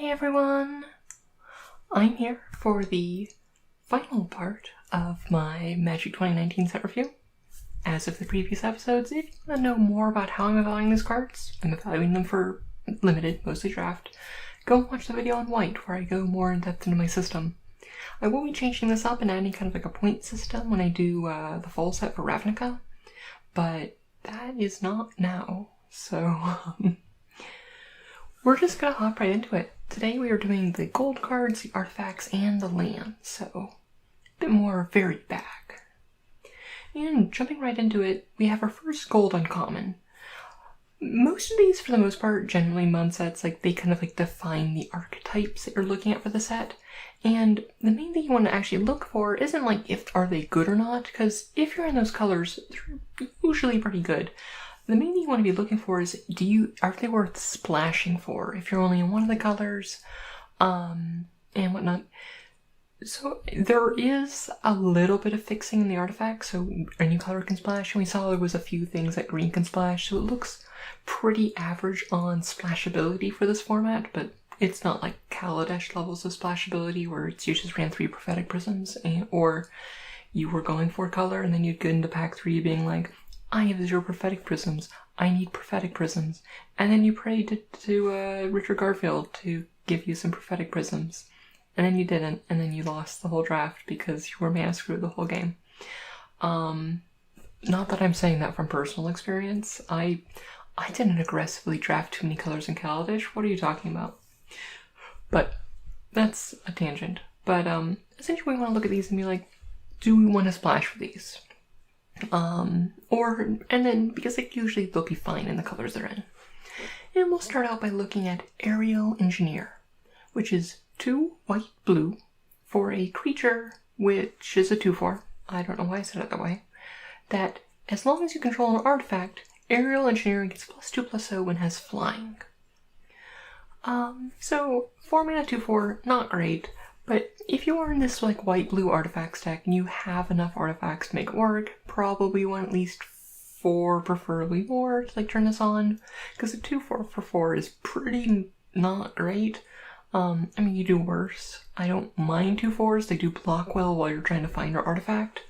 Hey everyone! I'm here for the final part of my Magic 2019 set review. As of the previous episodes, if you want to know more about how I'm evaluating these cards, I'm evaluating them for limited, mostly draft, go and watch the video on White where I go more in depth into my system. I will be changing this up and adding kind of like a point system when I do the full set for Ravnica, but that is not now, so we're just gonna hop right into it. Today we are doing the gold cards, the artifacts, and the land, so a bit more varied back. And jumping right into it, we have our first gold uncommon. Most of these, for the most part, generally mon sets, they kind of define the archetypes that you're looking at for the set. And the main thing you want to actually look for isn't are they good or not, because if you're in those colors, they're usually pretty good. The main thing you want to be looking for is, are they worth splashing for if you're only in one of the colors, and whatnot. So there is a little bit of fixing in the artifact, so any color can splash, and we saw there was a few things that green can splash, so it looks pretty average on splashability for this format, but it's not like Kaladesh levels of splashability where you just ran 3 Prophetic Prisms, or you were going for color and then you'd get into pack 3 being like, I have 0 Prophetic Prisms, I need Prophetic Prisms, and then you prayed to Richard Garfield to give you some Prophetic Prisms, and then you didn't, and then you lost the whole draft because you were mana screwed the whole game. Not that I'm saying that from personal experience. I didn't aggressively draft too many colors in Kaladesh. What are you talking about? But that's a tangent. But essentially we want to look at these and be like, do we want to splash for these? And then, because usually they'll be fine in the colors they're in. And we'll start out by looking at Aerial Engineer, which is 2 white blue for a creature which is a 2/4. I don't know why I said it that way. That, as long as you control an artifact, Aerial Engineering gets +2/+0 and has flying. So 4 mana 2/4, not great, but if you are in this white-blue artifact stack and you have enough artifacts to make it work, probably want at least 4, preferably more, to turn this on, because a 2/4 for 4 is pretty not great. You do worse. I don't mind 2/4s, they do block well while you're trying to find your artifact.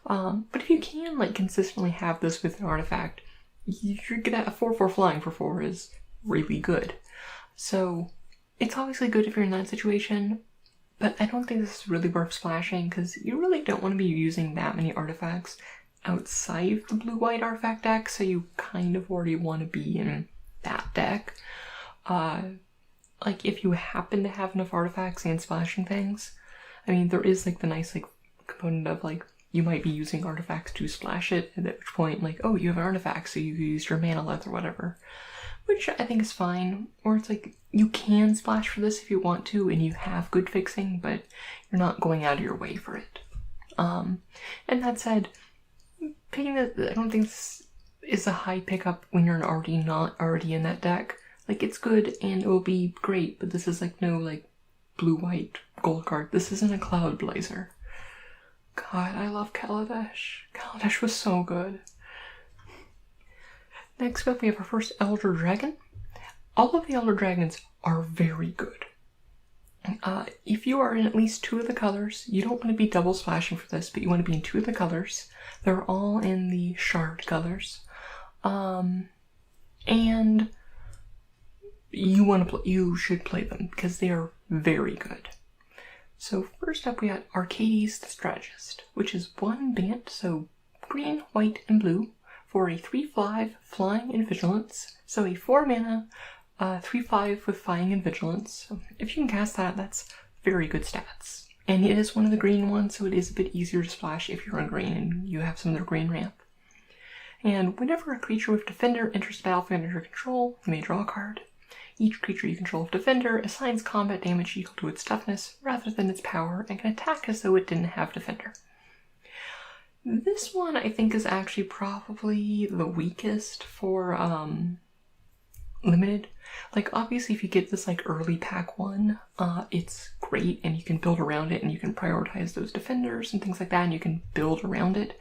But if you can consistently have this with an artifact, you're gonna a 4/4 flying for 4 is really good. So it's obviously good if you're in that situation, but I don't think this is really worth splashing because you really don't want to be using that many artifacts outside the blue-white artifact deck, so you kind of already want to be in that deck. If you happen to have enough artifacts and splashing things, there is the nice component of you might be using artifacts to splash it, at which point oh, you have an artifact, so you used your mana length or whatever, which I think is fine. Or it's you can splash for this if you want to and you have good fixing, but you're not going out of your way for it. And that said, picking this, I don't think this is a high pickup when you're not already in that deck. It's good and it will be great, but this is no blue-white gold card. This isn't a Cloud Blazer. God, I love Kaladesh. Kaladesh was so good. Next up, we have our first Elder Dragon. All of the Elder Dragons are very good. If you are in at least 2 of the colors, you don't want to be double splashing for this, but you want to be in 2 of the colors. They're all in the shard colors. And you should play them because they are very good. So first up we got Arcades the Strategist, which is 1 Bant, so green, white, and blue, for a 3/5 Flying and Vigilance. So a 4 mana, 3/5 with Flying and Vigilance. So if you can cast that, that's very good stats. And it is one of the green ones, so it is a bit easier to splash if you're on green and you have some of their green ramp. And whenever a creature with Defender enters the battlefield under your control, you may draw a card. Each creature you control with Defender assigns combat damage equal to its toughness rather than its power and can attack as though it didn't have Defender. This one I think is actually probably the weakest for limited. Obviously if you get this early pack 1, it's great and you can build around it and you can prioritize those defenders and things like that and you can build around it.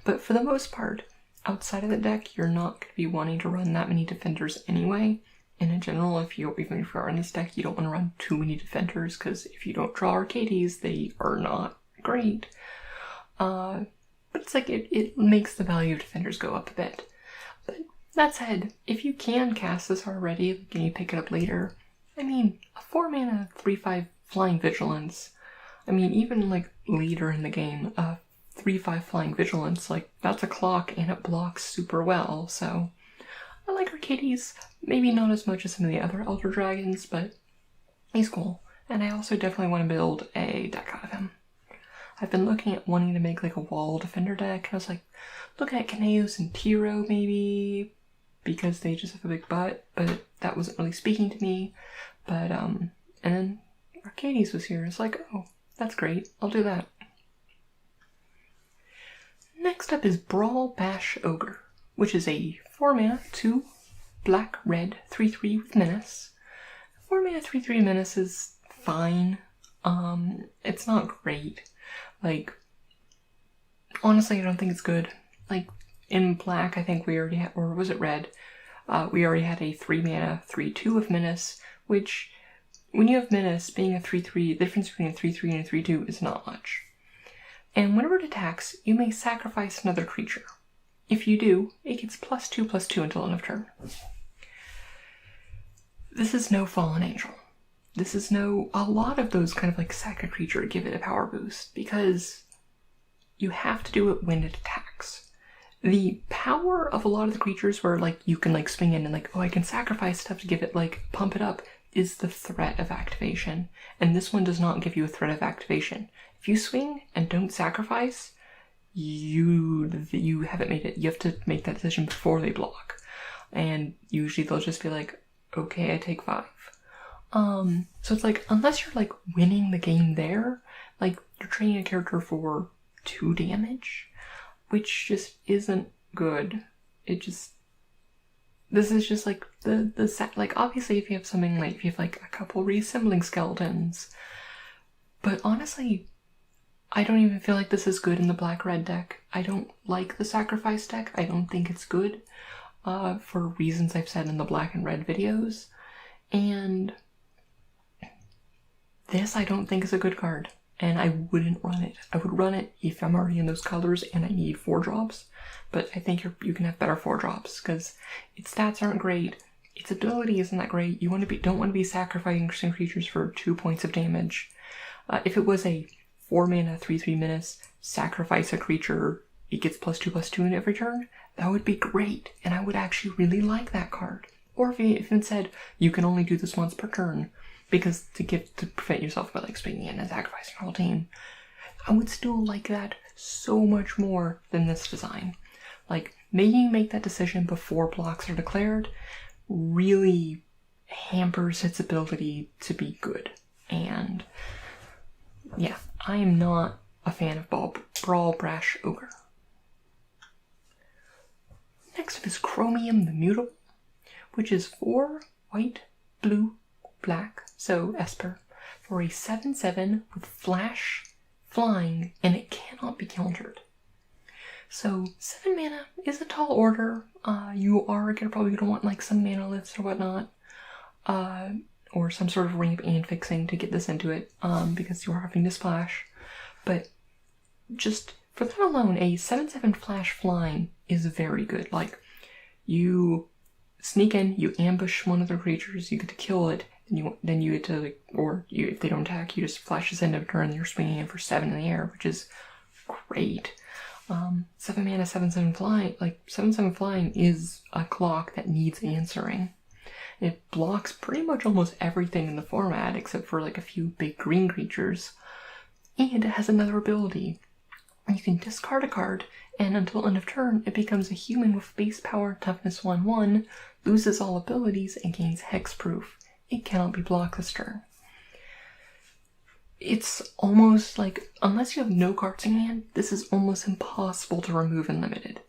But for the most part, outside of the deck, you're not going to be wanting to run that many defenders anyway. in general, even if you're in this deck, you don't want to run too many defenders, because if you don't draw Arcades, they are not great. But it's like, it makes the value of defenders go up a bit. But that said, if you can cast this already, and you pick it up later, I mean, a 4-mana 3/5 Flying Vigilance, I mean, even like later in the game, 3/5 Flying Vigilance, like, that's a clock and it blocks super well, so I like Arcades, maybe not as much as some of the other Elder Dragons, but he's cool, and I also definitely want to build a deck out of him. I've been looking at wanting to make like a wall defender deck, and I was like, looking at Kaneos and Tiro maybe, because they just have a big butt, but that wasn't really speaking to me, but, and then Arcades was here, it's like, oh, that's great, I'll do that. Next up is Brawl-Bash Ogre, which is a 4-mana, 2 black-red, 3/3 with Menace. 4-mana, 3/3 Menace is fine. It's not great. Like, honestly, I don't think it's good. Like, in black, I think we already had, or was it red? We already had a 3-mana, 3/2 of Menace, which, when you have Menace, being a 3/3, the difference between a 3/3 and a 3/2 is not much. And whenever it attacks, you may sacrifice another creature. If you do, it gets +2/+2 until end of turn. This is no Fallen Angel. This is no, a lot of those kind of like sack a creature to give it a power boost, because you have to do it when it attacks. The power of a lot of the creatures where like you can like swing in and like, oh, I can sacrifice stuff to give it like, pump it up, is the threat of activation. And this one does not give you a threat of activation. If you swing and don't sacrifice, you haven't made it. You have to make that decision before they block. And usually they'll just be like, okay, I take 5. So it's like, unless you're like winning the game there, like you're training a character for 2 damage, which just isn't good. This is just like the set, like obviously if you have something like, if you have like a couple reassembling skeletons, but honestly, I don't even feel like this is good in the black-red deck. I don't like the sacrifice deck. I don't think it's good, for reasons I've said in the black and red videos. And this I don't think is a good card, and I wouldn't run it. I would run it if I'm already in those colors and I need 4 drops, but I think you can have better 4 drops, because its stats aren't great, its ability isn't that great. You don't want to be sacrificing creatures for 2 points of damage. If it was a 4-mana, 3/3 Menace, sacrifice a creature, it gets +2/+2 in every turn, that would be great, and I would actually really like that card. Or if it said, you can only do this once per turn, because to prevent yourself by like swinging in and sacrificing your whole team, I would still like that so much more than this design. Like, make that decision before blocks are declared really hampers its ability to be good. And yeah, I am not a fan of Brawl-Bash Ogre. Next up is Chromium the Mutable, which is 4 white, blue, black, so Esper, for a 7/7 with flash, flying, and it cannot be countered. So 7 mana is a tall order. You are probably gonna want like some mana lifts or whatnot, or some sort of ramp and fixing to get this into it, because you are having to splash. But just for that alone, a 7/7 flash flying is very good. Like, you sneak in, you ambush one of the creatures, you get to kill it, then you get to, like, if they don't attack, you just flash this end of turn and you're swinging in for 7 in the air, which is great. 7 mana, 7/7 flying, like 7/7 flying is a clock that needs answering. It blocks pretty much almost everything in the format except for like a few big green creatures. And it has another ability. You can discard a card, and until end of turn, it becomes a human with base power, toughness 1/1, loses all abilities, and gains hexproof. It cannot be blocked this turn. It's almost like, unless you have no cards in hand, this is almost impossible to remove in limited.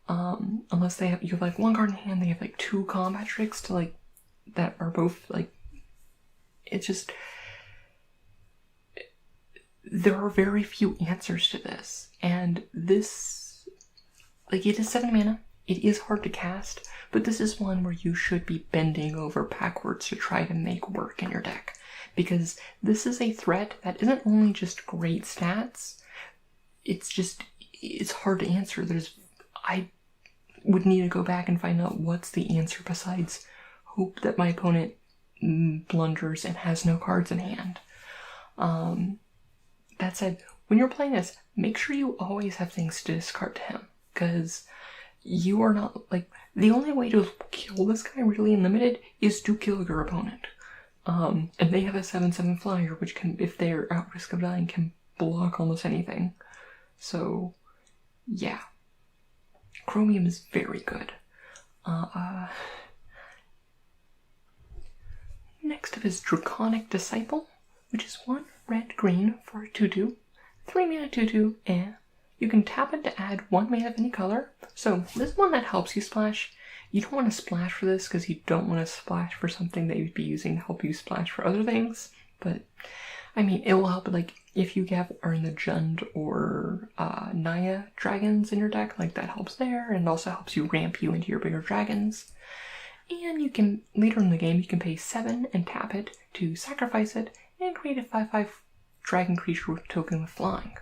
Unless you have like 1 card in hand, they have like 2 combat tricks to like, that are both like, it's just, there are very few answers to this. And this, like, it is 7 mana, it is hard to cast, but this is one where you should be bending over backwards to try to make work in your deck. Because this is a threat that isn't only just great stats, it's hard to answer. I would need to go back and find out what's the answer besides hope that my opponent blunders and has no cards in hand. That said, when you're playing this, make sure you always have things to discard to him, because you are not, like, the only way to kill this guy really in limited is to kill your opponent. And they have a 7/7 flyer, which can, if they're at risk of dying, can block almost anything. So, yeah. Chromium is very good. Next up is Draconic Disciple, which is 1 red-green for a 2/2. 3 mana 2/2, and you can tap it to add 1 mana of any color. So this is one that helps you splash. You don't want to splash for this because you don't want to splash for something that you'd be using to help you splash for other things. But, I mean, it will help, like, if you are in the Jund or Naya dragons in your deck, like, that helps there, and also helps you ramp you into your bigger dragons. And you can, later in the game, you can pay 7 and tap it to sacrifice it and create a 5/5 dragon creature token with flying.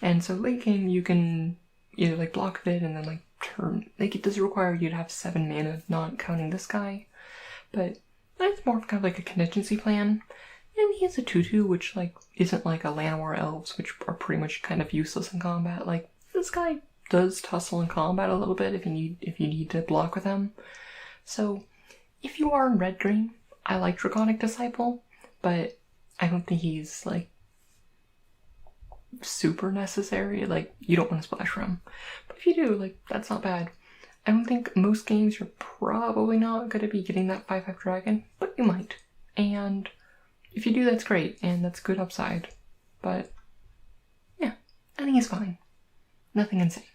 And so late game, you can either, like, block with it and then, like, turn. Like, it does require you to have 7 mana, not counting this guy. But that's more of kind of like a contingency plan. And he has a 2/2, which, like, isn't like a Llanowar Elves, which are pretty much kind of useless in combat. Like, this guy does tussle in combat a little bit if you need to block with him. So, if you are in red-green, I like Draconic Disciple, but I don't think he's, like, super necessary. Like, you don't want to splash for him. But if you do, like, that's not bad. I don't think most games you're probably not going to be getting that 5/5 dragon, but you might. And if you do, that's great, and that's good upside. But, yeah, I think he's fine. Nothing insane.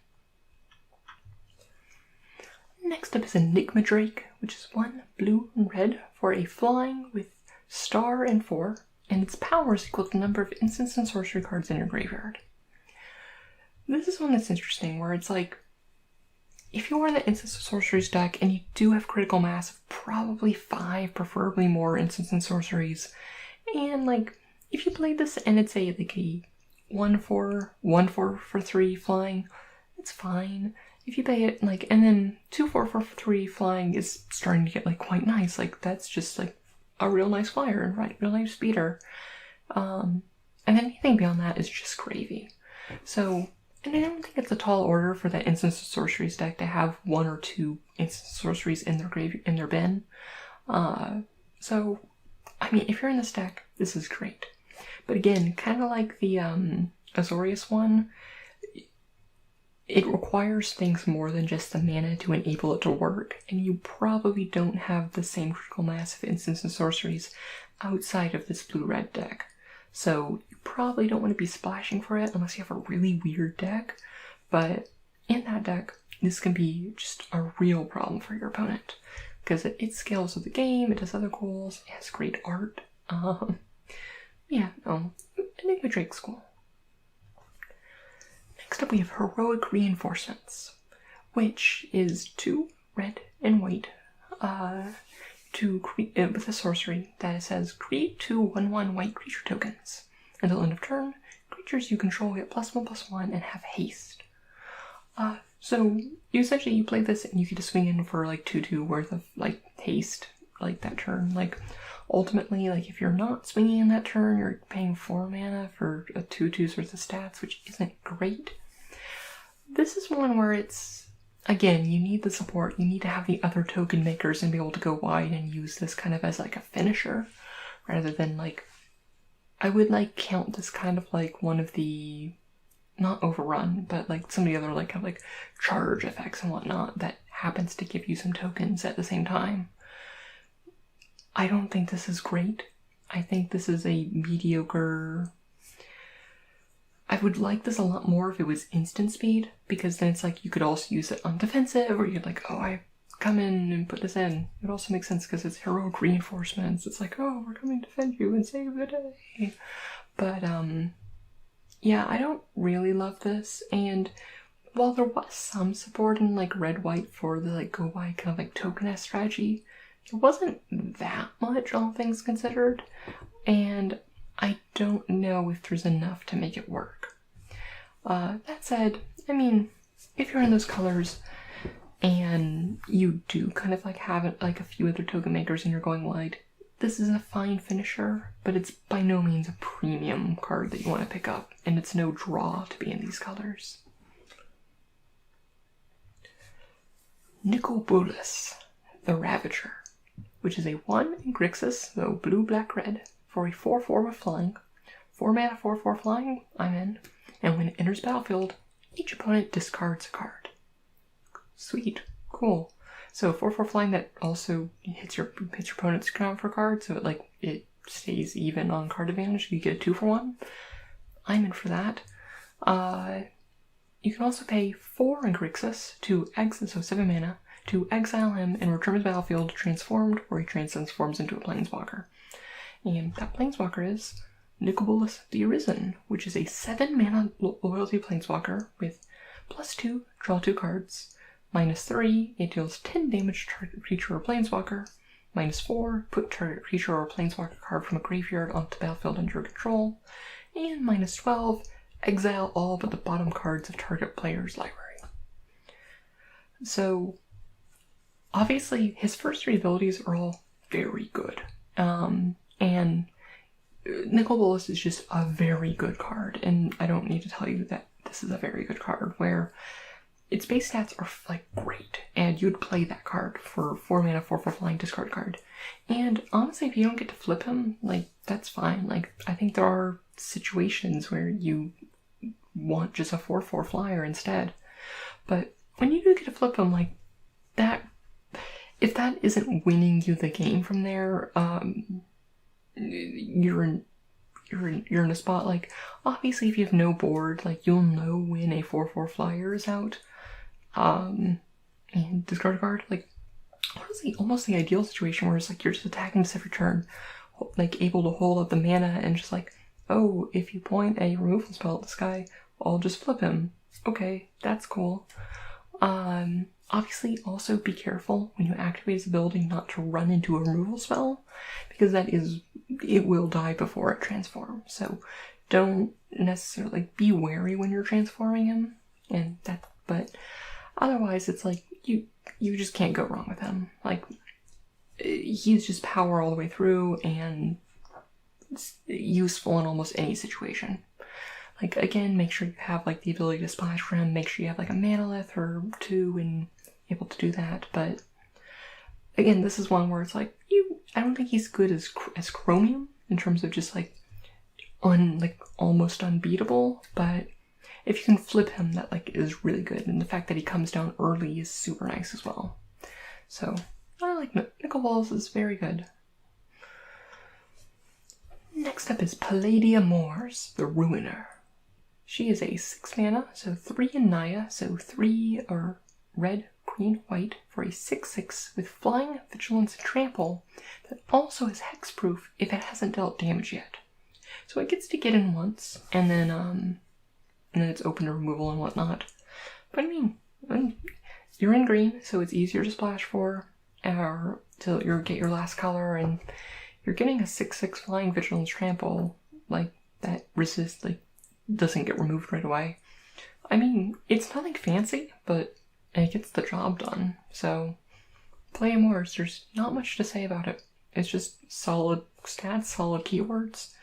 Next up is Enigma Drake, which is 1 blue and red for a flying with star and 4, and its power is equal to the number of instants and sorcery cards in your graveyard. This is one that's interesting, where it's like, if you are in the instants and sorceries deck and you do have critical mass of probably 5, preferably more instants and sorceries, and, like, if you play this and it's a 1/4, 1/4 for 3 flying, it's fine. If you play it, like, and then 2/4 for 3 flying is starting to get, like, quite nice. Like, that's just, like, a real nice flyer and real nice speeder. And then anything beyond that is just gravy. So, and I don't think it's a tall order for that Instants and Sorceries deck to have 1 or 2 Instants and Sorceries in their bin. So, I mean, if you're in this deck, this is great. But again, kind of like the Azorius one, it requires things more than just the mana to enable it to work, and you probably don't have the same critical mass of instants and sorceries outside of this blue-red deck. So you probably don't want to be splashing for it unless you have a really weird deck, but in that deck, this can be just a real problem for your opponent, because it scales with the game, it does other goals, it has great art. Enigma Drake's cool. Next up we have Heroic Reinforcements, which is 2 red and white with a sorcery that says create 2 1/1 white creature tokens. Until end of turn, creatures you control get +1/+1 and have haste. So you play this and you get to swing in for like 2/2 worth of like haste like that turn. Like ultimately, like if you're not swinging in that turn, you're paying 4 mana for a 2/2's worth of stats, which isn't great. This is one where it's, again, you need the support, you need to have the other token makers and be able to go wide and use this kind of as like a finisher, rather than like, I would like count this kind of like one of the, not overrun, but like some of the other like kind of like charge effects and whatnot that happens to give you some tokens at the same time. I don't think this is great. I think this is a mediocre. I would like this a lot more if it was instant speed, because then it's like you could also use it on defensive, or you'd like, oh, I come in and put this in. It also makes sense because it's heroic reinforcements. It's like, oh, we're coming to defend you and save the day. But, yeah, I don't really love this, and while there was some support in like red-white for the like go-by kind of like token-esque strategy, there wasn't that much, all things considered, and I don't know if there's enough to make it work. That said, I mean, if you're in those colors and you do kind of like have it, like a few other token makers and you're going wide, this is a fine finisher, but it's by no means a premium card that you want to pick up, and it's no draw to be in these colors. Nicol Bolas, the Ravager, which is a 1 in Grixis, so blue, black, red, for a 4/4 with flying. 4 mana, 4/4 flying, I'm in. And when it enters battlefield, each opponent discards a card. Sweet, cool. So 4/4 flying that also hits your opponent's count for cards, so it stays even on card advantage. You get a 2-for-1. I'm in for that. You can also pay 4 in Grixis to exile, so 7 mana, to exile him and return his battlefield transformed, or he transforms into a Planeswalker. And that Planeswalker is Nicol Bolas the Arisen, which is a 7 mana loyalty Planeswalker with +2, draw 2 cards, -3, it deals 10 damage to target creature or Planeswalker, -4, put target creature or Planeswalker card from a graveyard onto the battlefield under your control, and -12, exile all but the bottom cards of target player's library. So, obviously, his first 3 abilities are all very good. And Nicol Bolas is just a very good card, and I don't need to tell you that this is a very good card, where its base stats are like great, and you'd play that card for 4 mana, 4/4 flying discard card. And honestly, if you don't get to flip him, like, that's fine. Like, I think there are situations where you want just a 4/4 flyer instead. But when you do get to flip him, like, that, if that isn't winning you the game from there, you're in a spot, like, obviously if you have no board, like, you'll know when a 4/4 flyer is out, and discard a card. Like, honestly, almost the ideal situation where it's like you're just attacking this every turn, like, able to hold up the mana and just like, oh, if you point a removal spell at this guy, I'll just flip him. Okay, that's cool. Obviously, also be careful when you activate his ability not to run into a removal spell, because it will die before it transforms. So don't necessarily, be wary when you're transforming him, but otherwise it's like, you just can't go wrong with him. Like, he's just power all the way through, and it's useful in almost any situation. Like, again, make sure you have, like, the ability to splash for him, make sure you have, like, a Manalith or 2 and able to do that, but again, this is one where it's like, I don't think he's good as Chromium in terms of just like almost unbeatable, but if you can flip him, that like is really good, and the fact that he comes down early is super nice as well. So I like Nicol Bolas is very good. Next up is Palladia-Mors, the Ruiner. She is a 6 mana, so 3 in Naya, so 3 or red, green, white for a 6/6 with flying, vigilance, and trample that also has hexproof if it hasn't dealt damage yet. So it gets to get in once, and then it's open to removal and whatnot. But I mean, you're in green, so it's easier to splash for, or to get your last color, and you're getting a 6/6 flying, vigilance, trample, like, that resist, like, doesn't get removed right away. I mean, it's nothing fancy, but it gets the job done. So, Palladia-Mors, there's not much to say about it. It's just solid stats, solid keywords.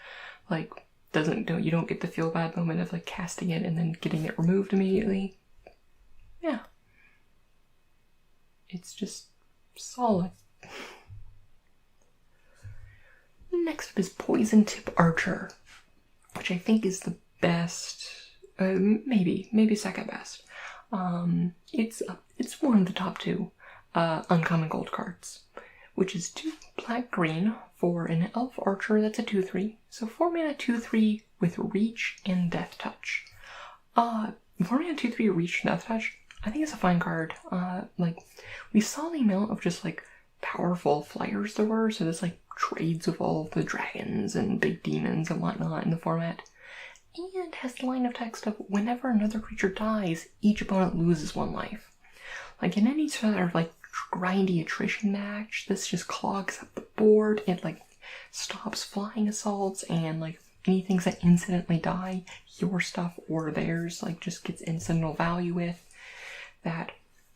Like, you don't get the feel bad moment of like casting it and then getting it removed immediately. Yeah. It's just solid. Next up is Poison Tip Archer, which I think is the best, maybe second best. It's one of the top 2 uncommon gold cards, which is 2 black-green for an elf archer that's a 2/3. So 4 mana 2/3 with reach and death touch. 4 mana 2/3 reach and death touch, I think it's a fine card. Like, we saw the amount of just like powerful flyers there were, so there's like trades of all of the dragons and big demons and whatnot in the format. and has the line of text of whenever another creature dies, each opponent loses 1 life. Like in any sort of like grindy attrition match, this just clogs up the board. It like stops flying assaults, and like any things that incidentally die, your stuff or theirs, like just gets incidental value with. That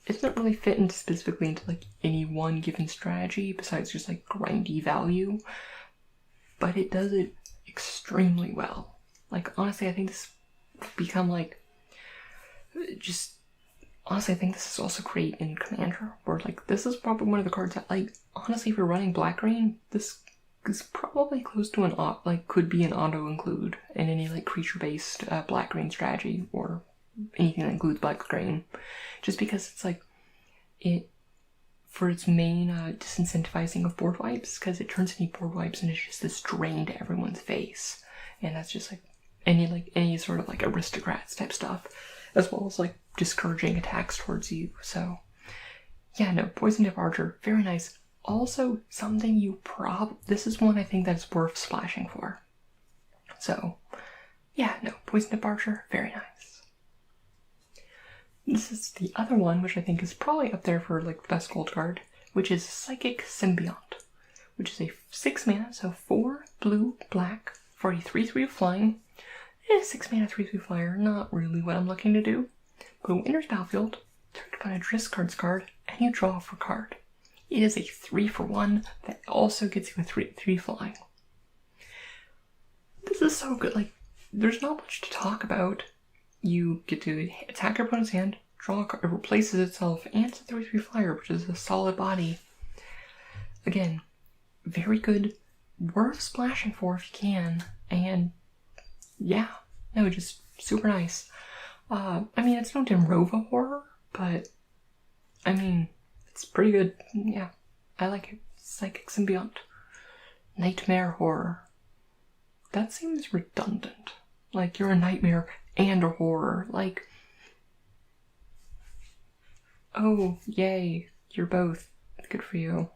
it doesn't really fit into specifically into like any one given strategy besides just like grindy value, but it does it extremely well. Like honestly, I think this become like just honestly I think this is also great in Commander, where like this is probably one of the cards that like honestly if you're running black green, this is probably close to an like could be an auto include in any like creature based black green strategy or anything that includes black green, just because it's like it for its main disincentivizing of board wipes, because it turns any board wipes into just this drain to everyone's face, and that's just like any sort of like aristocrats type stuff, as well as like discouraging attacks towards you. So yeah, no, Poison Tip Archer, very nice. Also something this is one I think that's worth splashing for. So yeah, no, Poison Tip Archer, very nice. This is the other one, which I think is probably up there for like the best gold card, which is Psychic Symbiont, which is a 6 mana, so 4 blue, black, for a 3/3 flying. 6 mana, 3/3 flyer, not really what I'm looking to do. But when it enters battlefield, target opponent discards card, and you draw for card. It is a 3-for-1 that also gets you a 3/3 flying. This is so good. Like, there's not much to talk about. You get to attack your opponent's hand, draw a card, it replaces itself, and it's a 3/3 flyer, which is a solid body. Again, very good, worth splashing for if you can, and yeah, no, just super nice. I mean, it's no Denrova horror, but I mean, it's pretty good. Yeah, I like it. Psychic Symbiont. Nightmare horror. That seems redundant. Like, you're a nightmare and a horror. Like, oh, yay, you're both. Good for you.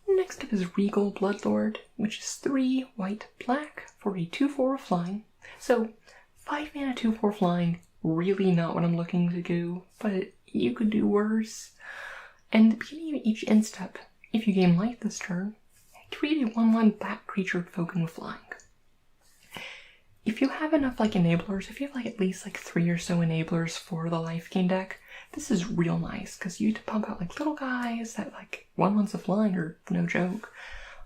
Next up is Regal Bloodlord, which is 3 white, black for a 2/4 flying. So, 5 mana, 2/4 flying, really not what I'm looking to do, but you could do worse. And at the beginning of each end step, if you gain life this turn, create a 1/1 black creature token with flying. If you have enough like enablers, if you have like at least like 3 or so enablers for the life gain deck, this is real nice, because you get to pump out like little guys that like 1/1s of flying are no joke,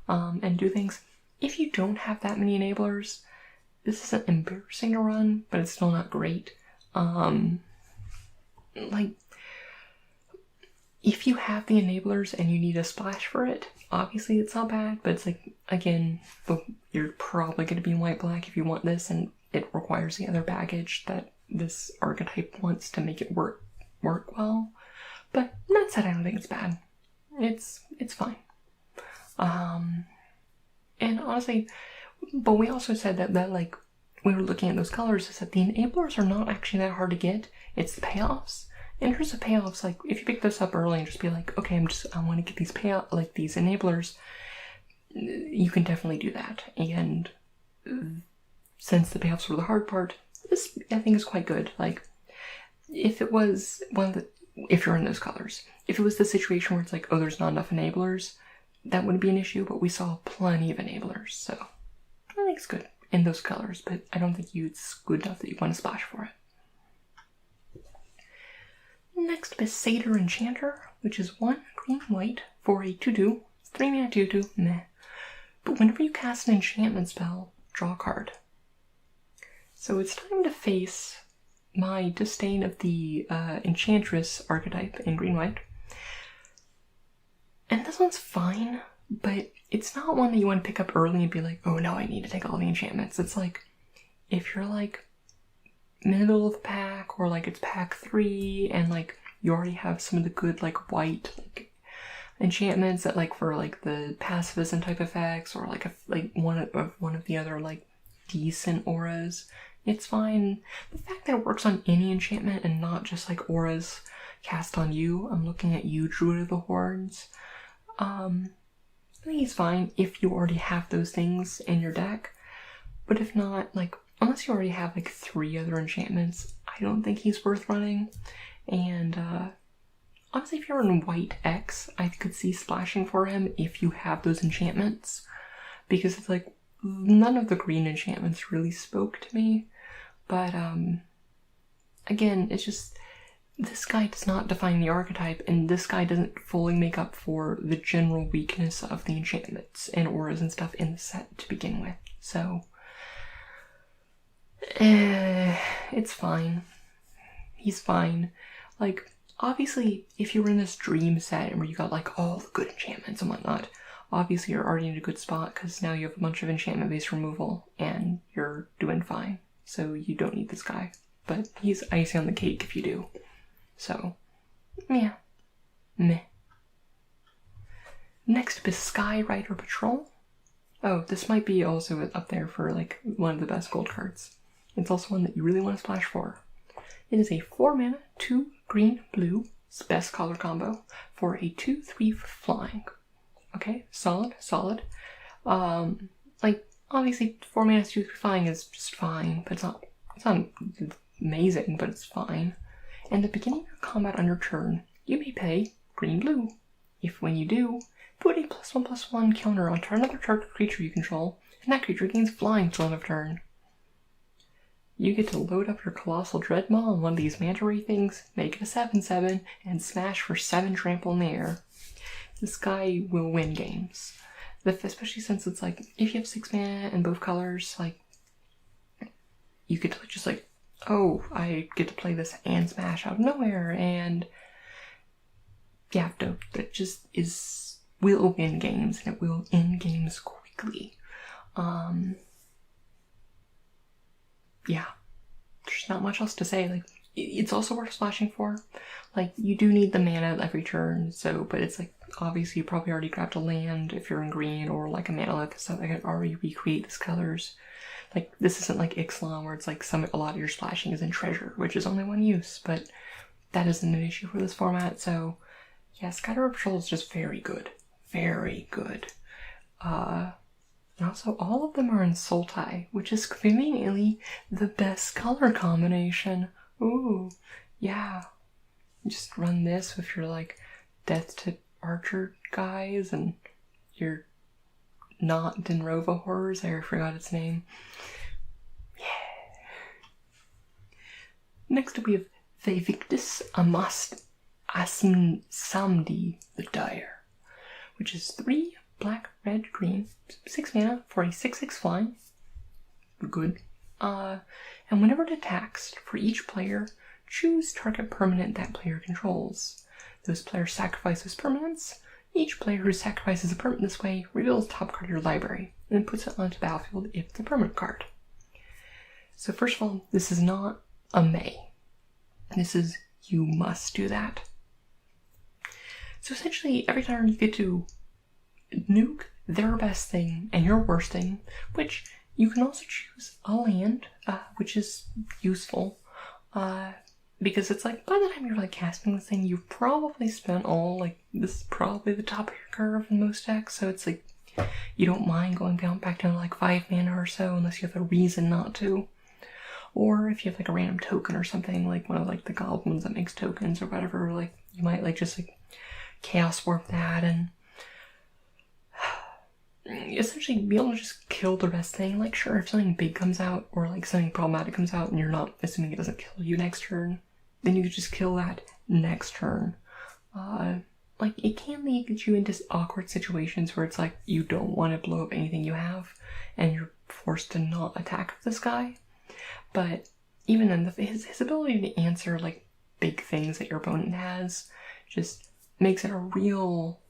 and do things. If you don't have that many enablers, this isn't embarrassing to run, but it's still not great. Like, if you have the enablers and you need a splash for it, obviously it's not bad, but it's like, again, you're probably going to be in white-black if you want this, and it requires the other baggage that this archetype wants to make it work well. But that said, I don't think it's bad. It's fine. And honestly, but we also said that like, we were looking at those colors, is that the enablers are not actually that hard to get. It's the payoffs. In terms of payoffs, like, if you pick this up early and just be like, okay, I want to get these these enablers, you can definitely do that. And since the payoffs were the hard part, this, I think, is quite good. Like, if it was if you're in those colors, if it was the situation where it's like, oh, there's not enough enablers, that wouldn't be an issue, but we saw plenty of enablers, so I think it's good in those colors, but I don't think it's good enough that you want to splash for it. Next up is Satyr Enchanter, which is 1 green-white for a 2/2, 3 mana 2/2, meh. But whenever you cast an enchantment spell, draw a card. So it's time to face my disdain of the Enchantress archetype in green-white. And this one's fine, but it's not one that you want to pick up early and be like, oh no, I need to take all the enchantments. It's like, if you're like middle of the pack, or like it's pack 3, and like you already have some of the good like white like enchantments that like for like the pacifism type effects, or like one of the other like decent auras, it's fine. The fact that it works on any enchantment and not just like auras cast on you, I'm looking at you, Druid of the Horns. I think it's fine if you already have those things in your deck. But if not, like, unless you already have like 3 other enchantments, I don't think he's worth running. And honestly, if you're in white X, I could see splashing for him if you have those enchantments. Because it's like, none of the green enchantments really spoke to me. But again, it's just, this guy does not define the archetype, and this guy doesn't fully make up for the general weakness of the enchantments and auras and stuff in the set to begin with. So, it's fine. He's fine. Like, obviously, if you were in this dream set where you got like all the good enchantments and whatnot, obviously you're already in a good spot because now you have a bunch of enchantment-based removal and you're doing fine. So you don't need this guy. But he's icing on the cake if you do. So, yeah. Meh. Next up is Skyrider Patrol. Oh, this might be also up there for like one of the best gold cards. It's also one that you really want to splash for. It is a 4 mana, 2 green, blue, best color combo for a 2/3 flying. Okay, solid. Like, obviously 4 mana 2/3 flying is just fine, but it's not amazing, but it's fine. And at the beginning of your combat on your turn, you may pay green-blue. If when you do, put a +1/+1 counter on another target creature you control, and that creature gains flying till end of turn. You get to load up your Colossal Dreadmaw on one of these manta ray things, make it a 7/7, and smash for 7 trample in the air. This guy will win games. Especially since it's like, if you have 6 mana in both colors, like, you get to just like, oh, I get to play this and smash out of nowhere, and yeah, that just will win games, and it will end games quickly. Yeah, there's not much else to say. Like, it's also worth splashing for. Like, you do need the mana every turn, so, but it's like, obviously you probably already grabbed a land if you're in green, or like a mana stuff that can already recreate these colors. Like, this isn't like Ixalan where it's like a lot of your splashing is in treasure, which is only 1 use, but that isn't an issue for this format, so yeah, Skyrider Patrol is just very good. Very good. And also, all of them are in Sultai, which is conveniently the best color combination. Ooh, yeah. Just run this with your, like, Death to Archer guys, and your not Denrova horrors. I forgot its name. Yeah. Next up we have Vivictus Samdi the Dire, which is 3 black, red, green, 6 mana for a 6/6 flying. Good. And whenever it attacks, for each player, choose target permanent that player controls. Those players sacrifice those permanents. Each player who sacrifices a permanent this way reveals the top card of your library, and then puts it onto the battlefield if it's a permanent card. So first of all, this is not a may. This is, you must do that. So essentially, every time you get to nuke their best thing and your worst thing, which you can also choose a land, which is useful, because it's like, by the time you're like casting this thing, you've probably spent all, like, this is probably the top of your curve in most decks, so it's like, you don't mind going back down to like 5 mana or so, unless you have a reason not to. Or if you have like a random token or something, like one of like the goblins that makes tokens or whatever, like, you might like just like Chaos Warp that and essentially be able to just kill the best thing. Like, sure, if something big comes out or like something problematic comes out and you're not assuming it doesn't kill you next turn, then you could just kill that next turn. Like, it can lead you into awkward situations where it's like you don't want to blow up anything you have and you're forced to not attack this guy. But even then, his ability to answer like big things that your opponent has just makes it a real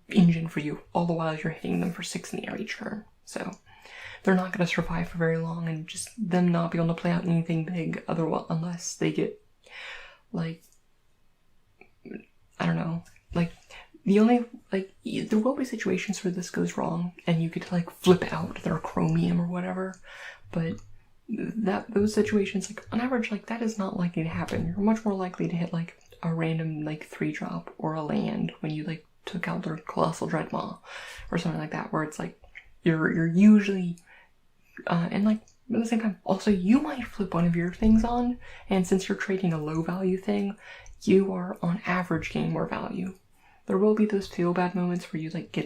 engine for you, all the while you're hitting them for 6 in the air each turn. So they're not going to survive for very long, and just them not be able to play out anything big unless they get, like, I don't know, like, the only, like, there will be situations where this goes wrong and you get to like flip out their Chromium or whatever, but those situations, like, on average, like, that is not likely to happen. You're much more likely to hit like a random like 3-drop or a land when you like took out their Colossal Dreadmaw or something like that, where it's like you're usually and like at the same time also you might flip one of your things on, and since you're trading a low value thing, you are on average gaining more value. There will be those feel bad moments where you like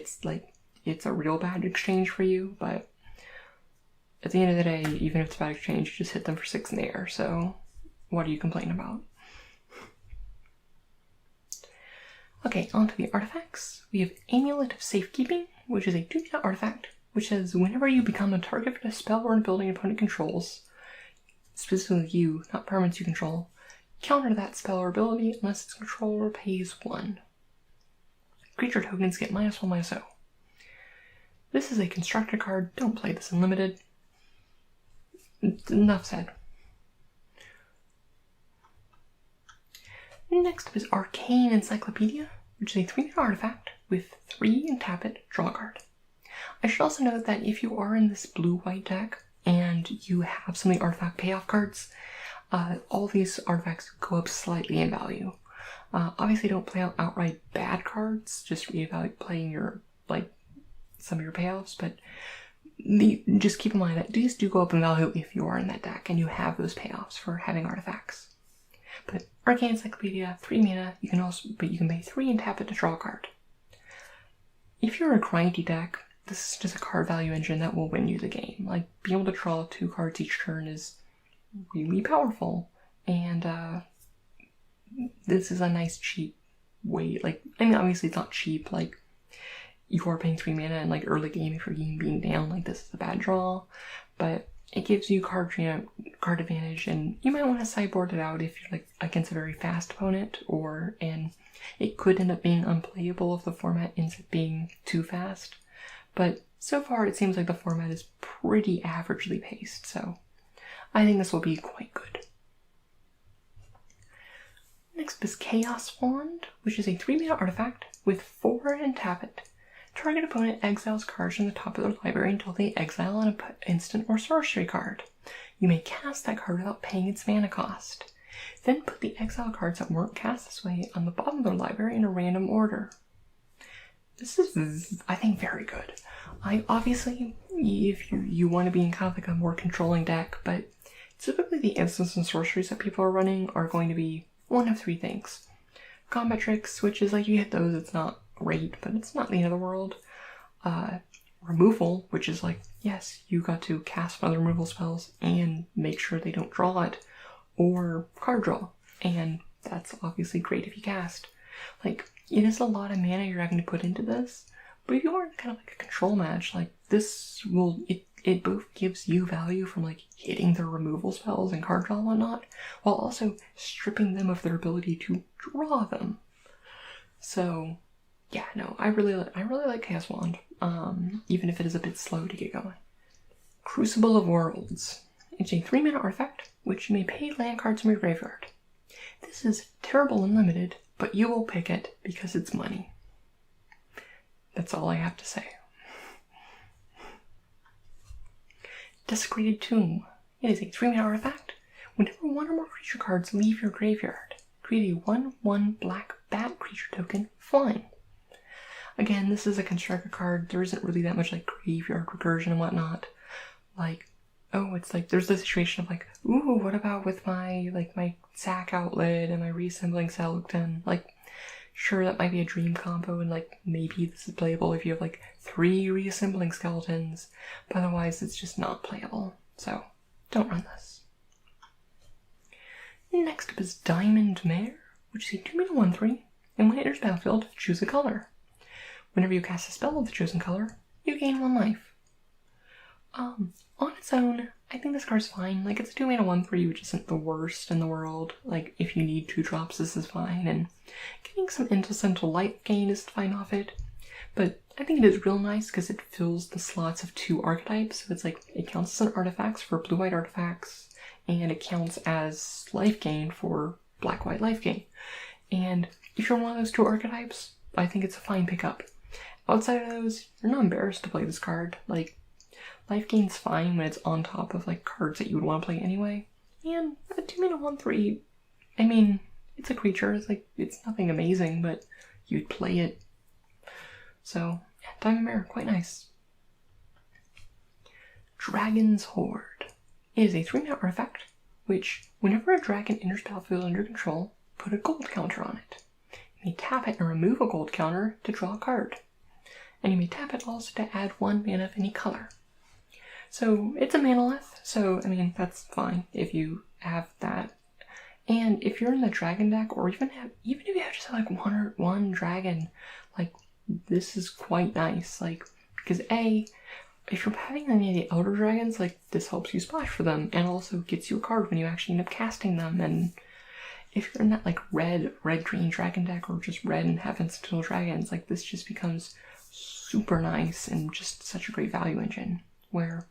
it's a real bad exchange for you, but at the end of the day, even if it's a bad exchange, you just hit them for 6 in the air, so what are you complaining about? Okay, on to the artifacts. We have Amulet of Safekeeping, which is a 2-mana artifact, which says whenever you become a target for a spell or an ability an opponent controls, specifically you, not permanents you control, counter that spell or ability unless its controller pays 1. Creature tokens get -1/-0. This is a constructed card, don't play this unlimited. Enough said. Next up is Arcane Encyclopedia, which is a 3-mana artifact with 3 and tap it, draw a card. I should also note that if you are in this blue-white deck and you have some of the artifact payoff cards, all these artifacts go up slightly in value. Obviously don't play out outright bad cards, just reevaluate playing your, some of your payoffs, but just keep in mind that these do go up in value if you are in that deck and you have those payoffs for having artifacts. But Arcane Encyclopedia, 3 mana, you can pay 3 and tap it to draw a card. If you're a grindy deck, this is just a card value engine that will win you the game. Like, being able to draw 2 cards each turn is really powerful, and this is a nice cheap way. Obviously it's not cheap, you are paying 3 mana in early game if your game being down, this is a bad draw, but it gives you card advantage, and you might want to sideboard it out if you're against a very fast opponent, and it could end up being unplayable if the format ends up being too fast. But so far it seems like the format is pretty averagely paced, so I think this will be quite good. Next is Chaos Wand, which is a 3-mana artifact with 4 and tap it. Target opponent exiles cards from the top of their library until they exile an instant or sorcery card. You may cast that card without paying its mana cost. Then put the exile cards that weren't cast this way on the bottom of their library in a random order. This is, I think, very good. Obviously, if you want to be in kind of a more controlling deck, but typically the instants and sorceries that people are running are going to be one of 3 things. Combat tricks, which is you hit those, it's not great, but it's not the end of the world. Removal, which is yes, you got to cast one of the removal spells and make sure they don't draw it, or card draw, and that's obviously great if you cast. It is a lot of mana you're having to put into this, but if you are in kind of a control match, this will, it both gives you value from hitting their removal spells and card draw and whatnot, while also stripping them of their ability to draw them. So yeah, no, I really like Chaos Wand, even if it is a bit slow to get going. Crucible of Worlds. It's a 3-mana artifact, which you may pay land cards from your graveyard. This is terrible and limited, but you will pick it because it's money. That's all I have to say. Desecrated Tomb. It is a 3-mana artifact. Whenever 1 or more creature cards leave your graveyard, create a 1/1 black bat creature token, flying. Again, this is a constructed card. There isn't really that much graveyard recursion and whatnot. There's the situation of ooh, what about with my my sack outlet and my reassembling skeleton? Sure, that might be a dream combo, and maybe this is playable if you have 3 reassembling skeletons, but otherwise it's just not playable. So don't run this. Next up is Diamond Mare, which is a 2-mana 1/3, and when it enters battlefield, choose a color. Whenever you cast a spell of the chosen color, you gain 1 life. On its own, I think this card's fine. It's a 2-mana 1/3, which isn't the worst in the world. If you need 2 drops, this is fine, and getting some incidental life gain is fine off it. But I think it is real nice because it fills the slots of 2 archetypes. So it's it counts as an artifacts for blue-white artifacts, and it counts as life gain for black-white life gain. And if you're one of those 2 archetypes, I think it's a fine pickup. Outside of those, you're not embarrassed to play this card. Life gain's fine when it's on top of cards that you would want to play anyway. And a 2-mana 1/3, I mean, it's a creature. It's nothing amazing, but you'd play it So, yeah, Diamond Mare, quite nice. Dragon's Hoard. It is a 3-mana artifact, which, whenever a dragon enters battlefield under control, put a gold counter on it. You may tap it and remove a gold counter to draw a card. And you may tap it also to add 1 mana of any color. So, it's a manalith, so, I mean, that's fine if you have that. And if you're in the dragon deck, or even if you have just like one dragon, like, this is quite nice, like, because if you're having any of the elder dragons, like, this helps you splash for them, and also gets you a card when you actually end up casting them, and if you're in that, like, red-green dragon deck, or just red and have Sentinel dragons, like, this just becomes super nice, and just such a great value engine, where,